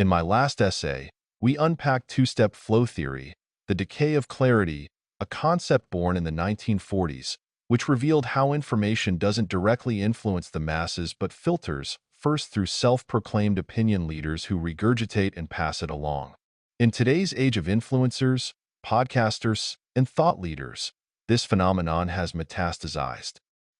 In my last essay, we unpacked two-step flow theory, the decay of clarity, a concept born in the 1940s, which revealed how information doesn't directly influence the masses but filters, first through self-proclaimed opinion leaders who regurgitate and pass it along. In today's age of influencers, podcasters, and thought leaders, this phenomenon has metastasized.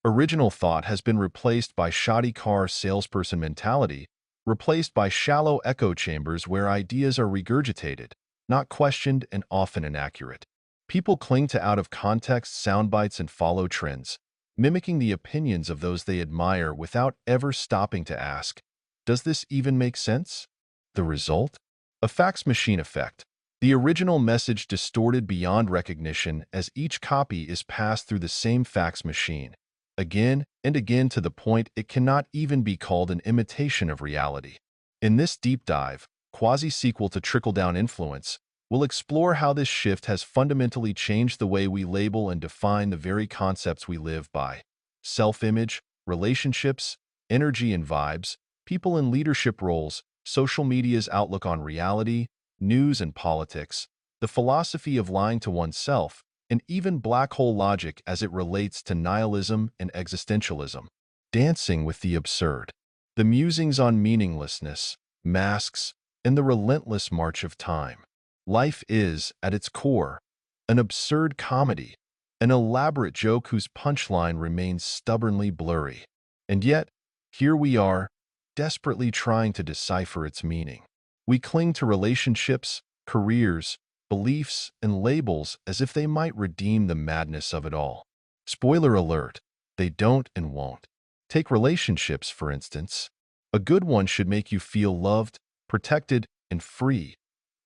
Original thought has been replaced by shoddy car salesperson mentality, replaced by shallow echo chambers where ideas are regurgitated, not questioned and often inaccurate. People cling to out-of-context soundbites and follow trends, mimicking the opinions of those they admire without ever stopping to ask, does this even make sense? The result? A fax machine effect. The original message distorted beyond recognition as each copy is passed through the same fax machine, again and again to the point it cannot even be called an imitation of reality. In this deep dive, quasi-sequel to Trickle-Down Influence, we'll explore how this shift has fundamentally changed the way we label and define the very concepts we live by. Self-image, relationships, energy and vibes, people in leadership roles, social media's outlook on reality, news and politics, the philosophy of lying to oneself, and even black hole logic as it relates to nihilism and existentialism. Dancing with the absurd. The musings on meaninglessness, masks, and the relentless march of time. Life is, at its core, an absurd comedy, an elaborate joke whose punchline remains stubbornly blurry. And yet, here we are, desperately trying to decipher its meaning. We cling to relationships, careers, beliefs, and labels as if they might redeem the madness of it all. Spoiler alert, they don't and won't. Take relationships, for instance. A good one should make you feel loved, protected, and free.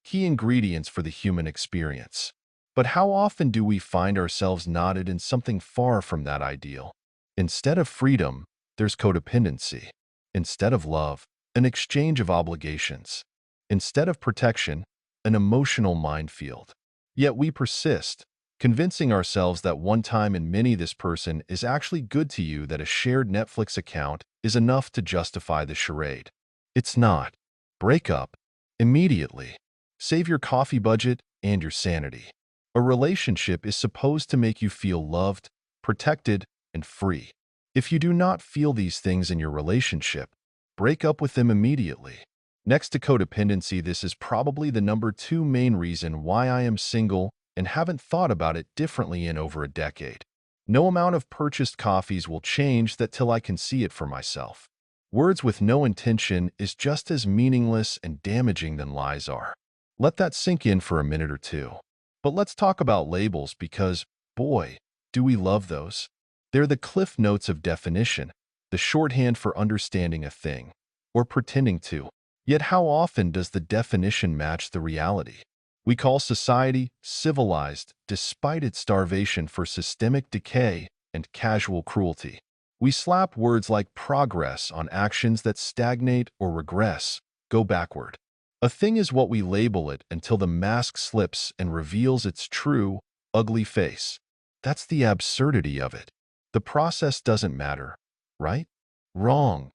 Key ingredients for the human experience. But how often do we find ourselves knotted in something far from that ideal? Instead of freedom, there's codependency. Instead of love, an exchange of obligations. Instead of protection, an emotional minefield. Yet we persist, convincing ourselves that one time in many this person is actually good to you, that a shared Netflix account is enough to justify the charade. It's not. Break up immediately. Save your coffee budget and your sanity. A relationship is supposed to make you feel loved, protected, and free. If you do not feel these things in your relationship, break up with them immediately. Next to codependency, this is probably the number 2 main reason why I am single and haven't thought about it differently in over a decade. No amount of purchased coffees will change that till I can see it for myself. Words with no intention is just as meaningless and damaging than lies are. Let that sink in for a minute or two. But let's talk about labels because, boy, do we love those. They're the cliff notes of definition, the shorthand for understanding a thing, or pretending to. Yet how often does the definition match the reality? We call society civilized despite its starvation for systemic decay and casual cruelty. We slap words like progress on actions that stagnate or regress, go backward. A thing is what we label it until the mask slips and reveals its true, ugly face. That's the absurdity of it. The process doesn't matter, right? Wrong.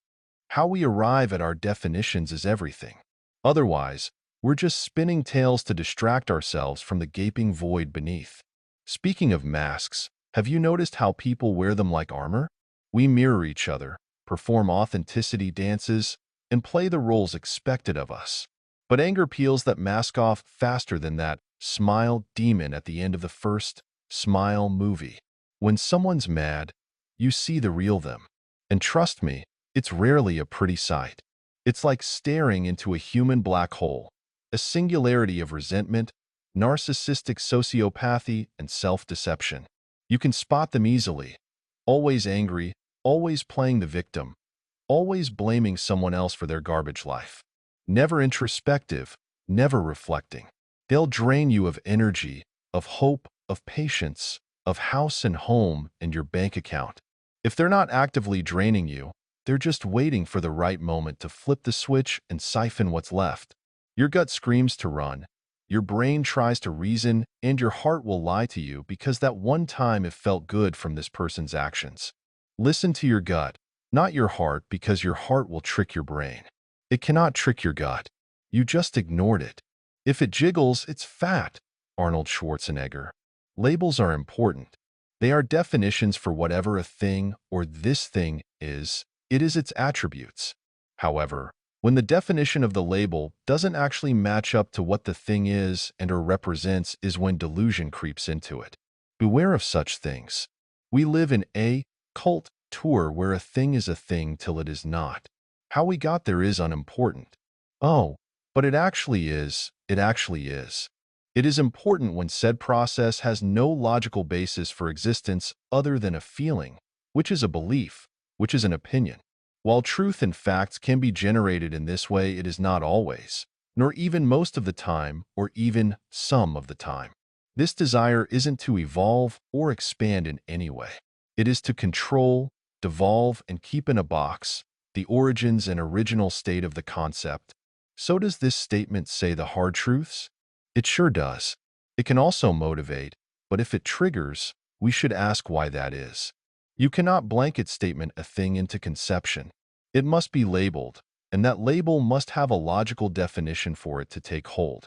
How we arrive at our definitions is everything. Otherwise, we're just spinning tales to distract ourselves from the gaping void beneath. Speaking of masks, have you noticed how people wear them like armor? We mirror each other, perform authenticity dances, and play the roles expected of us. But anger peels that mask off faster than that smile demon at the end of the first Smile movie. When someone's mad, you see the real them. And trust me, it's rarely a pretty sight. It's like staring into a human black hole, a singularity of resentment, narcissistic sociopathy, and self-deception. You can spot them easily. Always angry, always playing the victim, always blaming someone else for their garbage life. Never introspective, never reflecting. They'll drain you of energy, of hope, of patience, of house and home and your bank account. If they're not actively draining you, they're just waiting for the right moment to flip the switch and siphon what's left. Your gut screams to run, your brain tries to reason, and your heart will lie to you because that one time it felt good from this person's actions. Listen to your gut, not your heart, because your heart will trick your brain. It cannot trick your gut. You just ignored it. If it jiggles, it's fat. Arnold Schwarzenegger. Labels are important. They are definitions for whatever a thing or this thing is. It is its attributes. However, when the definition of the label doesn't actually match up to what the thing is and or represents is when delusion creeps into it. Beware of such things. We live in a cult tour where a thing is a thing till it is not. How we got there is unimportant. Oh, but it actually is. It actually is. It is important when said process has no logical basis for existence other than a feeling, which is a belief, which is an opinion. While truth and facts can be generated in this way, it is not always, nor even most of the time, or even some of the time. This desire isn't to evolve or expand in any way. It is to control, devolve, and keep in a box the origins and original state of the concept. So does this statement say the hard truths? It sure does. It can also motivate, but if it triggers, we should ask why that is. You cannot blanket statement a thing into conception. It must be labeled, and that label must have a logical definition for it to take hold.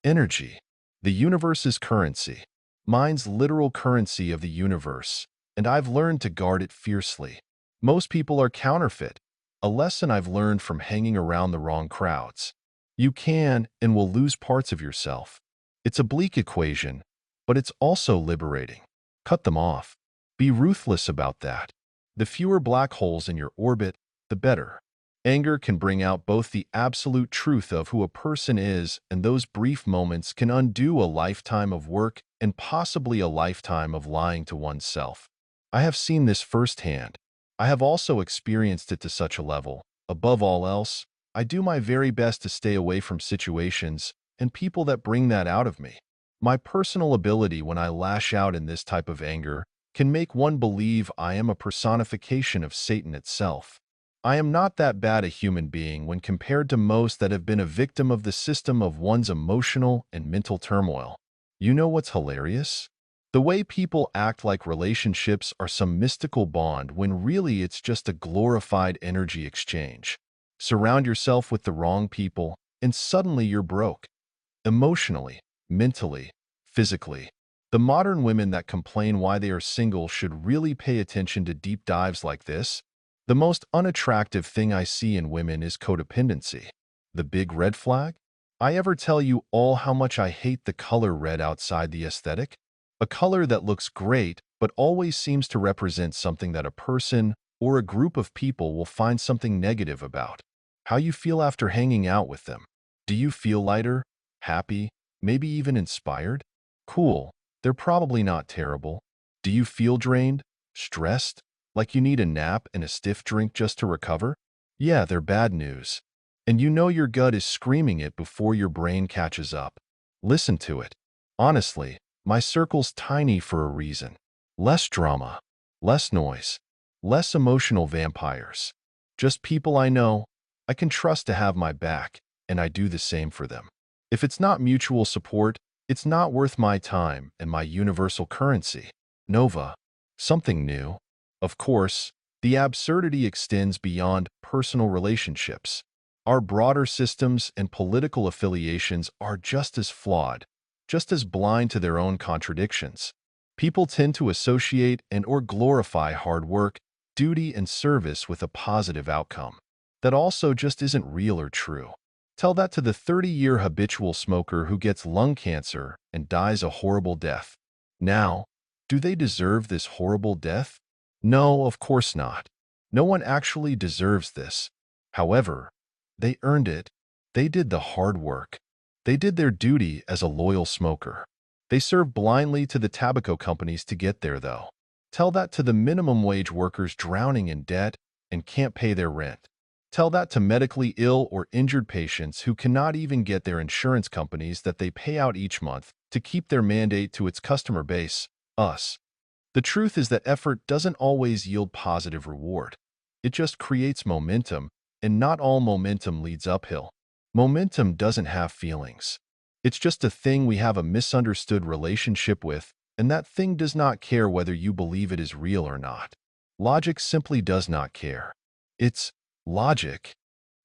Energy. The universe's currency. Mine's literal currency of the universe, and I've learned to guard it fiercely. Most people are counterfeit, a lesson I've learned from hanging around the wrong crowds. You can and will lose parts of yourself. It's a bleak equation, but it's also liberating. Cut them off. Be ruthless about that. The fewer black holes in your orbit, the better. Anger can bring out both the absolute truth of who a person is, and those brief moments can undo a lifetime of work and possibly a lifetime of lying to oneself. I have seen this firsthand. I have also experienced it to such a level. Above all else, I do my very best to stay away from situations and people that bring that out of me. My personal ability when I lash out in this type of anger can make one believe I am a personification of Satan itself. I am not that bad a human being when compared to most that have been a victim of the system of one's emotional and mental turmoil. You know what's hilarious? The way people act like relationships are some mystical bond when really it's just a glorified energy exchange. Surround yourself with the wrong people, and suddenly you're broke. Emotionally, mentally, physically. The modern women that complain why they are single should really pay attention to deep dives like this. The most unattractive thing I see in women is codependency. The big red flag? I ever tell you all how much I hate the color red outside the aesthetic? A color that looks great but always seems to represent something that a person or a group of people will find something negative about. How you feel after hanging out with them. Do you feel lighter, happy, maybe even inspired? Cool. They're probably not terrible. Do you feel drained, stressed, like you need a nap and a stiff drink just to recover? Yeah, they're bad news. And you know your gut is screaming it before your brain catches up. Listen to it. Honestly, my circle's tiny for a reason. Less drama, less noise, less emotional vampires. Just people I know, I can trust to have my back, and I do the same for them. If it's not mutual support, it's not worth my time and my universal currency. Nova. Something new. Of course, the absurdity extends beyond personal relationships. Our broader systems and political affiliations are just as flawed, just as blind to their own contradictions. People tend to associate and or glorify hard work, duty, and service with a positive outcome. That also just isn't real or true. Tell that to the 30-year habitual smoker who gets lung cancer and dies a horrible death. Now, do they deserve this horrible death? No, of course not. No one actually deserves this. However, they earned it. They did the hard work. They did their duty as a loyal smoker. They served blindly to the tobacco companies to get there, though. Tell that to the minimum wage workers drowning in debt and can't pay their rent. Tell that to medically ill or injured patients who cannot even get their insurance companies that they pay out each month to keep their mandate to its customer base, us. The truth is that effort doesn't always yield positive reward. It just creates momentum, and not all momentum leads uphill. Momentum doesn't have feelings. It's just a thing we have a misunderstood relationship with, and that thing does not care whether you believe it is real or not. Logic simply does not care. It's logic.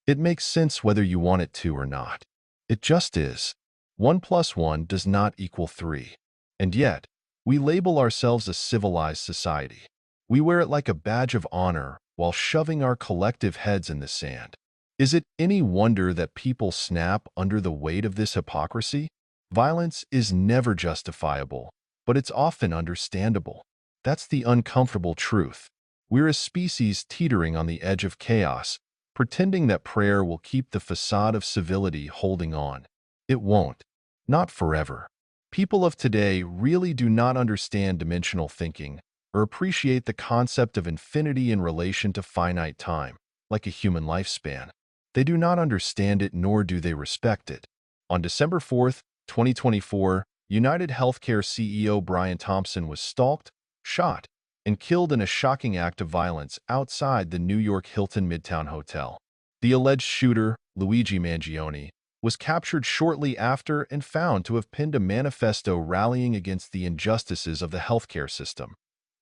It makes sense whether you want it to or not. It just is. 1 plus 1 does not equal 3. And yet, we label ourselves a civilized society. We wear it like a badge of honor while shoving our collective heads in the sand. Is it any wonder that people snap under the weight of this hypocrisy? Violence is never justifiable, but it's often understandable. That's the uncomfortable truth. We're a species teetering on the edge of chaos, pretending that prayer will keep the facade of civility holding on. It won't. Not forever. People of today really do not understand dimensional thinking or appreciate the concept of infinity in relation to finite time, like a human lifespan. They do not understand it, nor do they respect it. On December 4th, 2024, United Healthcare CEO Brian Thompson was stalked, shot, and killed in a shocking act of violence outside the New York Hilton Midtown Hotel. The alleged shooter, Luigi Mangione, was captured shortly after and found to have penned a manifesto rallying against the injustices of the healthcare system,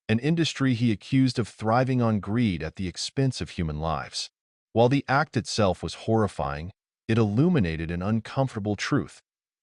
an industry he accused of thriving on greed at the expense of human lives. While the act itself was horrifying, it illuminated an uncomfortable truth.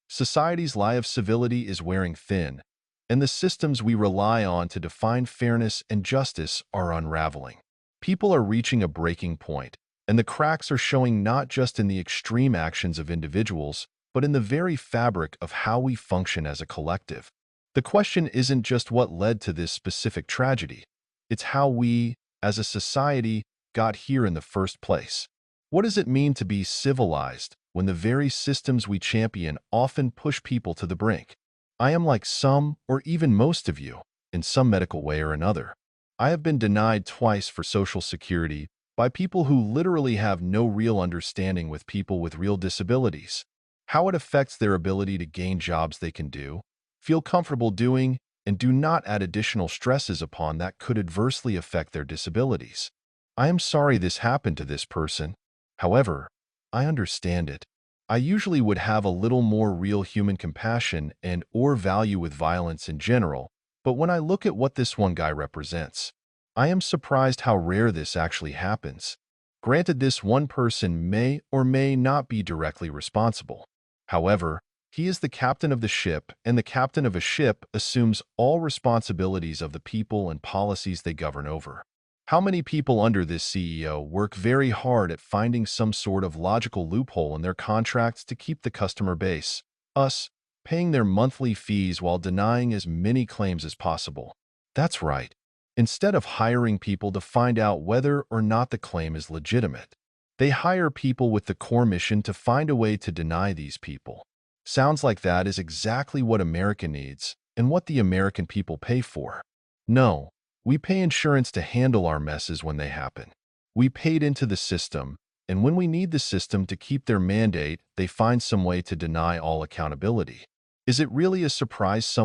Society's lie of civility is wearing thin, and the systems we rely on to define fairness and justice are unraveling. People are reaching a breaking point, and the cracks are showing not just in the extreme actions of individuals, but in the very fabric of how we function as a collective. The question isn't just what led to this specific tragedy. It's how we, as a society, got here in the first place. What does it mean to be civilized when the very systems we champion often push people to the brink? I am like some, or even most of you, in some medical way or another. I have been denied twice for Social Security by people who literally have no real understanding with people with real disabilities, how it affects their ability to gain jobs they can do, feel comfortable doing, and do not add additional stresses upon that could adversely affect their disabilities. I am sorry this happened to this person. However, I understand it. I usually would have a little more real human compassion and or value with violence in general, but when I look at what this one guy represents, I am surprised how rare this actually happens. Granted, this one person may or may not be directly responsible. However, he is the captain of the ship, and the captain of a ship assumes all responsibilities of the people and policies they govern over. How many people under this CEO work very hard at finding some sort of logical loophole in their contracts to keep the customer base, us, paying their monthly fees while denying as many claims as possible? That's right. Instead of hiring people to find out whether or not the claim is legitimate, they hire people with the core mission to find a way to deny these people. Sounds like that is exactly what America needs and what the American people pay for. No. We pay insurance to handle our messes when they happen. We paid into the system, and when we need the system to keep their mandate, they find some way to deny all accountability. Is it really a surprise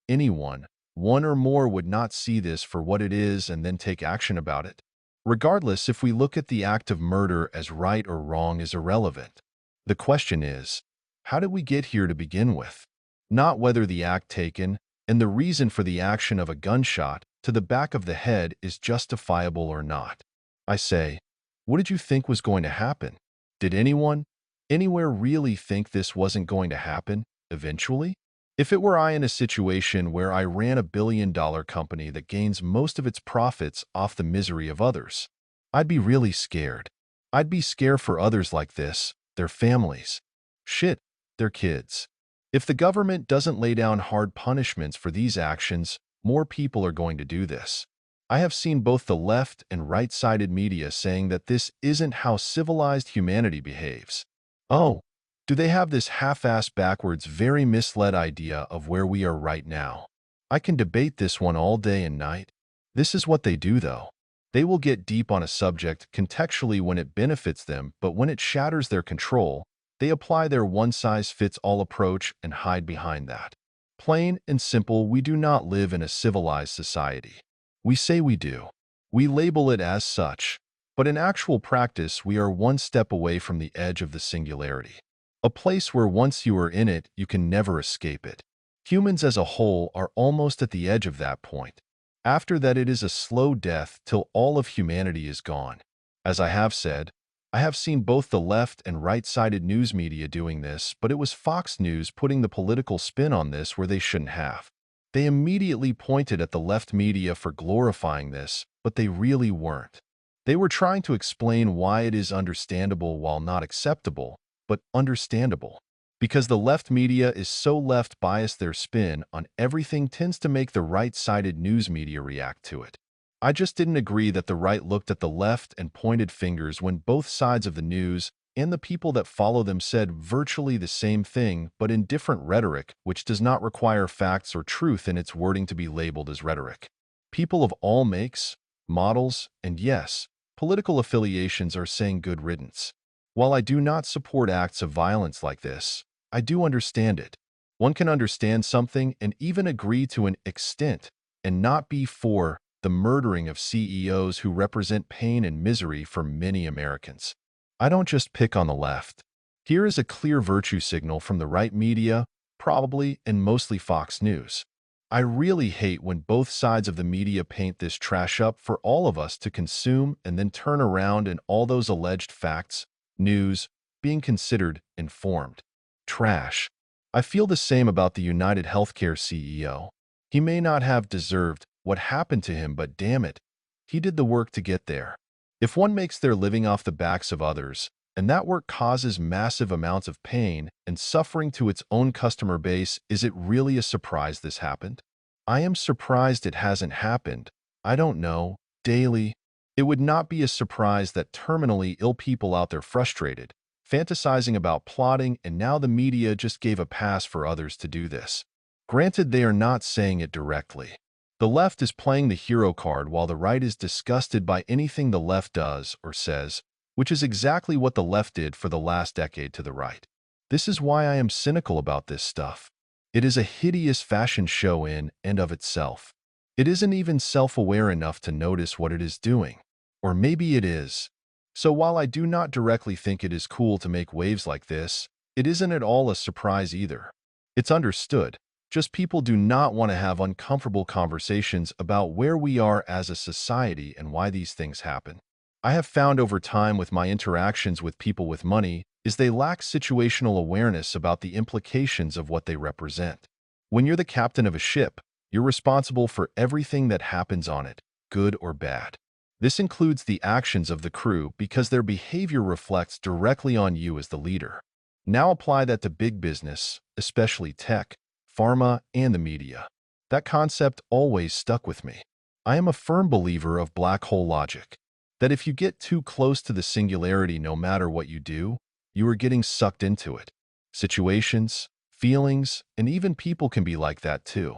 anyone, one or more would not see this for what it is and then take action about it? Regardless, if we look at the act of murder as right or wrong is irrelevant. The question is, how did we get here to begin with? Not whether the act taken and the reason for the action of a gunshot to the back of the head is justifiable or not. I say, what did you think was going to happen? Did anyone, anywhere really think this wasn't going to happen, eventually? If it were I in a situation where I ran a billion-dollar company that gains most of its profits off the misery of others, I'd be really scared. I'd be scared for others like this, their families. Shit, their kids. If the government doesn't lay down hard punishments for these actions, more people are going to do this. I have seen both the left and right-sided media saying that this isn't how civilized humanity behaves. Oh, do they have this half-assed backwards, very misled idea of where we are right now? I can debate this one all day and night. This is what they do, though. They will get deep on a subject contextually when it benefits them, but when it shatters their control, they apply their one-size-fits-all approach and hide behind that. Plain and simple, we do not live in a civilized society. We say we do. We label it as such. But in actual practice, we are one step away from the edge of the singularity. A place where once you are in it, you can never escape it. Humans as a whole are almost at the edge of that point. After that, it is a slow death till all of humanity is gone. As I have said, I have seen both the left and right-sided news media doing this, but it was Fox News putting the political spin on this where they shouldn't have. They immediately pointed at the left media for glorifying this, but they really weren't. They were trying to explain why it is understandable while not acceptable, but understandable. Because the left media is so left-biased, their spin on everything tends to make the right-sided news media react to it. I just didn't agree that the right looked at the left and pointed fingers when both sides of the news and the people that follow them said virtually the same thing, but in different rhetoric, which does not require facts or truth in its wording to be labeled as rhetoric. People of all makes, models, and yes, political affiliations are saying good riddance. While I do not support acts of violence like this, I do understand it. One can understand something and even agree to an extent and not be for the murdering of CEOs who represent pain and misery for many Americans. I don't just pick on the left. Here is a clear virtue signal from the right media, probably and mostly Fox News. I really hate when both sides of the media paint this trash up for all of us to consume and then turn around and all those alleged facts, news, being considered informed. Trash. I feel the same about the United Healthcare CEO. He may not have deserved what happened to him, but damn it, he did the work to get there. If one makes their living off the backs of others, and that work causes massive amounts of pain and suffering to its own customer base, is it really a surprise this happened? I am surprised it hasn't happened. I don't know, daily. It would not be a surprise that terminally ill people out there frustrated, fantasizing about plotting, and now the media just gave a pass for others to do this. Granted, they are not saying it directly. The left is playing the hero card while the right is disgusted by anything the left does or says, which is exactly what the left did for the last decade to the right. This is why I am cynical about this stuff. It is a hideous fashion show in and of itself. It isn't even self-aware enough to notice what it is doing. Or maybe it is. So while I do not directly think it is cool to make waves like this, it isn't at all a surprise either. It's understood. Just people do not want to have uncomfortable conversations about where we are as a society and why these things happen. I have found over time with my interactions with people with money is they lack situational awareness about the implications of what they represent. When you're the captain of a ship, you're responsible for everything that happens on it, good or bad. This includes the actions of the crew because their behavior reflects directly on you as the leader. Now apply that to big business, especially tech, pharma, and the media. That concept always stuck with me. I am a firm believer of black hole logic, that if you get too close to the singularity no matter what you do, you are getting sucked into it. Situations, feelings, and even people can be like that too.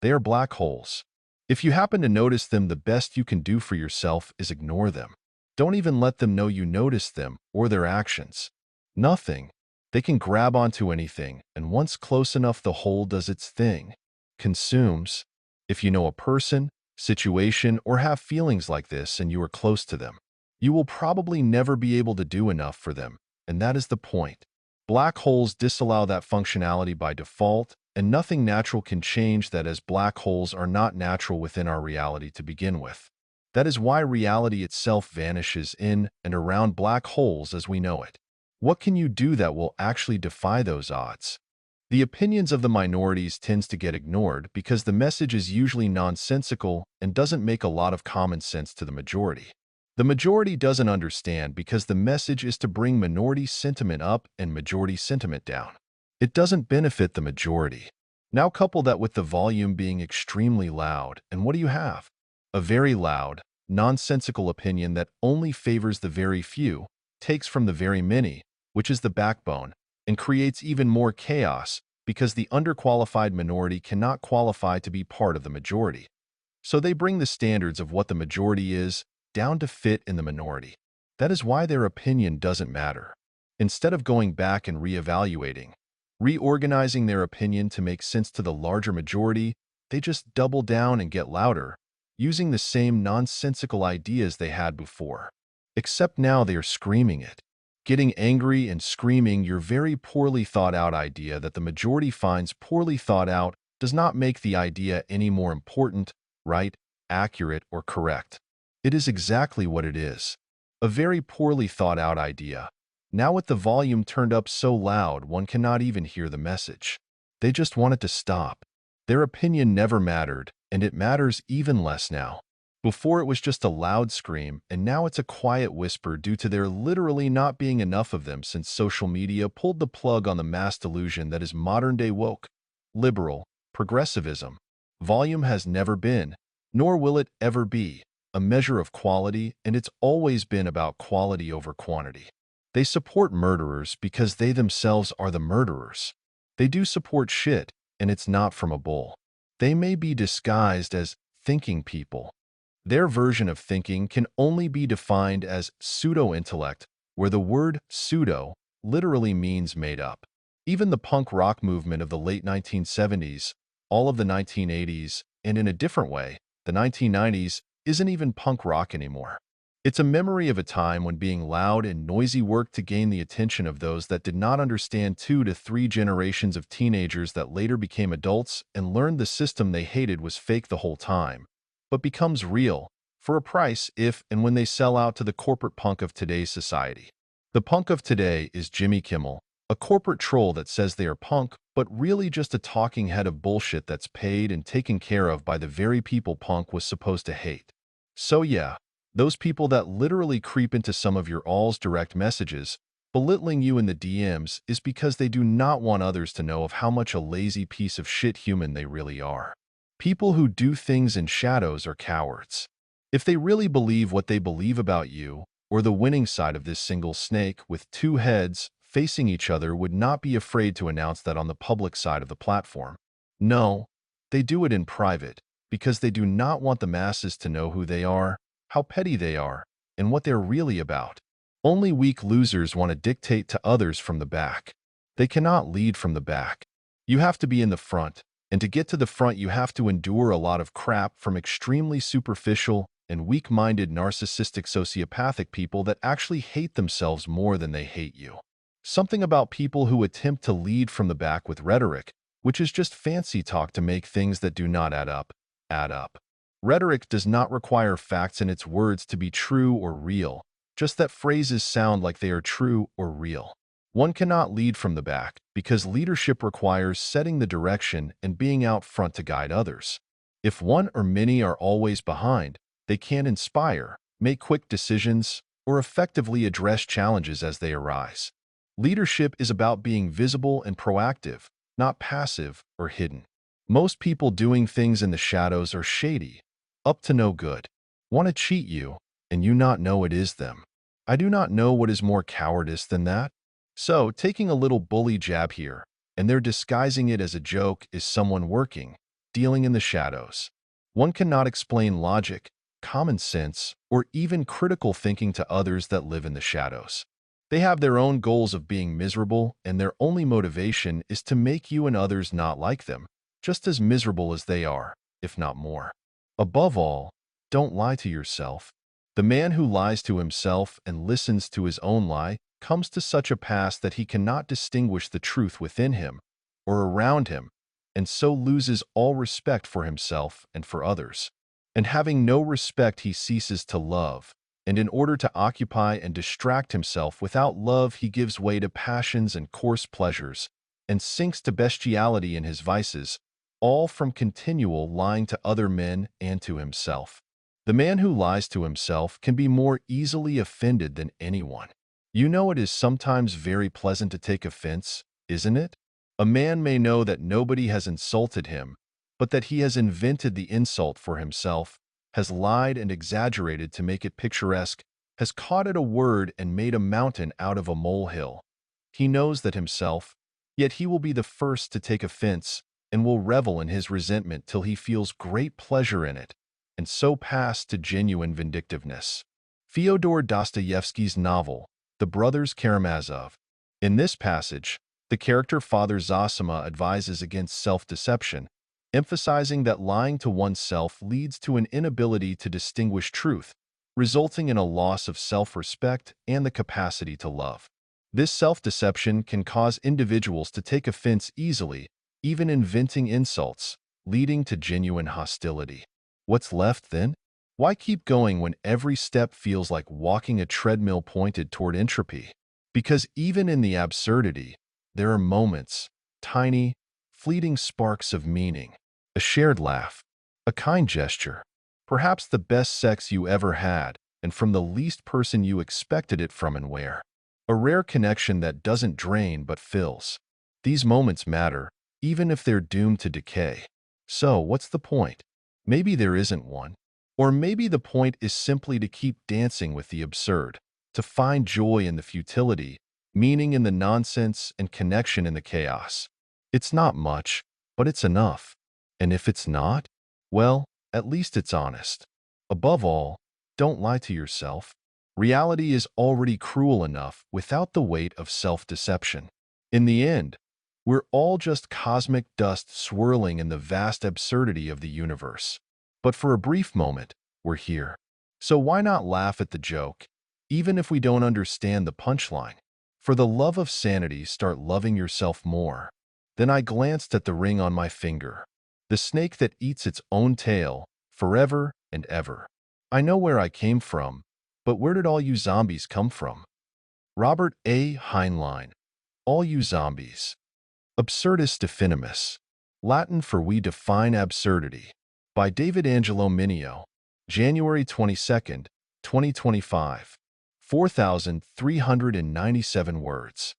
They are black holes. If you happen to notice them, the best you can do for yourself is ignore them. Don't even let them know you noticed them or their actions. Nothing. They can grab onto anything, and once close enough, the hole does its thing. Consumes. If you know a person, situation, or have feelings like this and you are close to them, you will probably never be able to do enough for them, and that is the point. Black holes disallow that functionality by default, and nothing natural can change that, as black holes are not natural within our reality to begin with. That is why reality itself vanishes in and around black holes as we know it. What can you do that will actually defy those odds? The opinions of the minorities tends to get ignored because the message is usually nonsensical and doesn't make a lot of common sense to the majority. The majority doesn't understand because the message is to bring minority sentiment up and majority sentiment down. It doesn't benefit the majority. Now couple that with the volume being extremely loud, and what do you have? A very loud, nonsensical opinion that only favors the very few, takes from the very many, which is the backbone, and creates even more chaos because the underqualified minority cannot qualify to be part of the majority. So they bring the standards of what the majority is down to fit in the minority. That is why their opinion doesn't matter. Instead of going back and reevaluating, reorganizing their opinion to make sense to the larger majority, they just double down and get louder, using the same nonsensical ideas they had before. Except now they are screaming it. Getting angry and screaming your very poorly thought out idea that the majority finds poorly thought out does not make the idea any more important, right, accurate, or correct. It is exactly what it is. A very poorly thought out idea. Now with the volume turned up so loud one cannot even hear the message. They just want it to stop. Their opinion never mattered, and it matters even less now. Before it was just a loud scream, and now it's a quiet whisper due to there literally not being enough of them since social media pulled the plug on the mass delusion that is modern-day woke, liberal, progressivism. Volume has never been, nor will it ever be, a measure of quality, and it's always been about quality over quantity. They support murderers because they themselves are the murderers. They do support shit, and it's not from a bull. They may be disguised as thinking people. Their version of thinking can only be defined as pseudo-intellect, where the word pseudo literally means made up. Even the punk rock movement of the late 1970s, all of the 1980s, and in a different way, the 1990s, isn't even punk rock anymore. It's a memory of a time when being loud and noisy worked to gain the attention of those that did not understand 2 to 3 generations of teenagers that later became adults and learned the system they hated was fake the whole time, but becomes real, for a price if and when they sell out to the corporate punk of today's society. The punk of today is Jimmy Kimmel, a corporate troll that says they are punk, but really just a talking head of bullshit that's paid and taken care of by the very people punk was supposed to hate. So yeah, those people that literally creep into some of your all's direct messages, belittling you in the DMs, is because they do not want others to know of how much a lazy piece of shit human they really are. People who do things in shadows are cowards. If they really believe what they believe about you, or the winning side of this single snake with 2 heads facing each other would not be afraid to announce that on the public side of the platform. No, they do it in private, because they do not want the masses to know who they are, how petty they are, and what they're really about. Only weak losers want to dictate to others from the back. They cannot lead from the back. You have to be in the front, and to get to the front you have to endure a lot of crap from extremely superficial and weak-minded narcissistic sociopathic people that actually hate themselves more than they hate you. Something about people who attempt to lead from the back with rhetoric, which is just fancy talk to make things that do not add up. Rhetoric does not require facts in its words to be true or real, just that phrases sound like they are true or real. One cannot lead from the back, because leadership requires setting the direction and being out front to guide others. If one or many are always behind, they can't inspire, make quick decisions, or effectively address challenges as they arise. Leadership is about being visible and proactive, not passive or hidden. Most people doing things in the shadows are shady, up to no good, want to cheat you, and you not know it is them. I do not know what is more cowardice than that. So, taking a little bully jab here, and they're disguising it as a joke, is someone working, dealing in the shadows. One cannot explain logic, common sense, or even critical thinking to others that live in the shadows. They have their own goals of being miserable, and their only motivation is to make you and others not like them, just as miserable as they are, if not more. Above all, don't lie to yourself. The man who lies to himself and listens to his own lie comes to such a pass that he cannot distinguish the truth within him or around him, and so loses all respect for himself and for others. And having no respect, he ceases to love, and in order to occupy and distract himself without love, he gives way to passions and coarse pleasures, and sinks to bestiality in his vices, all from continual lying to other men and to himself. The man who lies to himself can be more easily offended than anyone. You know, it is sometimes very pleasant to take offense, isn't it? A man may know that nobody has insulted him, but that he has invented the insult for himself, has lied and exaggerated to make it picturesque, has caught at a word and made a mountain out of a molehill. He knows that himself, yet he will be the first to take offense and will revel in his resentment till he feels great pleasure in it, and so pass to genuine vindictiveness. Fyodor Dostoevsky's novel, The Brothers Karamazov. In this passage, the character Father Zosima advises against self-deception, emphasizing that lying to oneself leads to an inability to distinguish truth, resulting in a loss of self-respect and the capacity to love. This self-deception can cause individuals to take offense easily, even inventing insults, leading to genuine hostility. What's left then? Why keep going when every step feels like walking a treadmill pointed toward entropy? Because even in the absurdity, there are moments, tiny, fleeting sparks of meaning, a shared laugh, a kind gesture, perhaps the best sex you ever had, and from the least person you expected it from and where. A rare connection that doesn't drain but fills. These moments matter, even if they're doomed to decay. So, what's the point? Maybe there isn't one. Or maybe the point is simply to keep dancing with the absurd, to find joy in the futility, meaning in the nonsense, and connection in the chaos. It's not much, but it's enough. And if it's not, well, at least it's honest. Above all, don't lie to yourself. Reality is already cruel enough without the weight of self-deception. In the end, we're all just cosmic dust swirling in the vast absurdity of the universe. But for a brief moment, we're here. So why not laugh at the joke, even if we don't understand the punchline? For the love of sanity, start loving yourself more. Then I glanced at the ring on my finger, the snake that eats its own tail, forever and ever. I know where I came from, but where did all you zombies come from? Robert A. Heinlein. All you zombies. Absurdus Definimus. Latin for We Define Absurdity. By David Angelo Mineo. January 22nd, 2025. 4,397 words.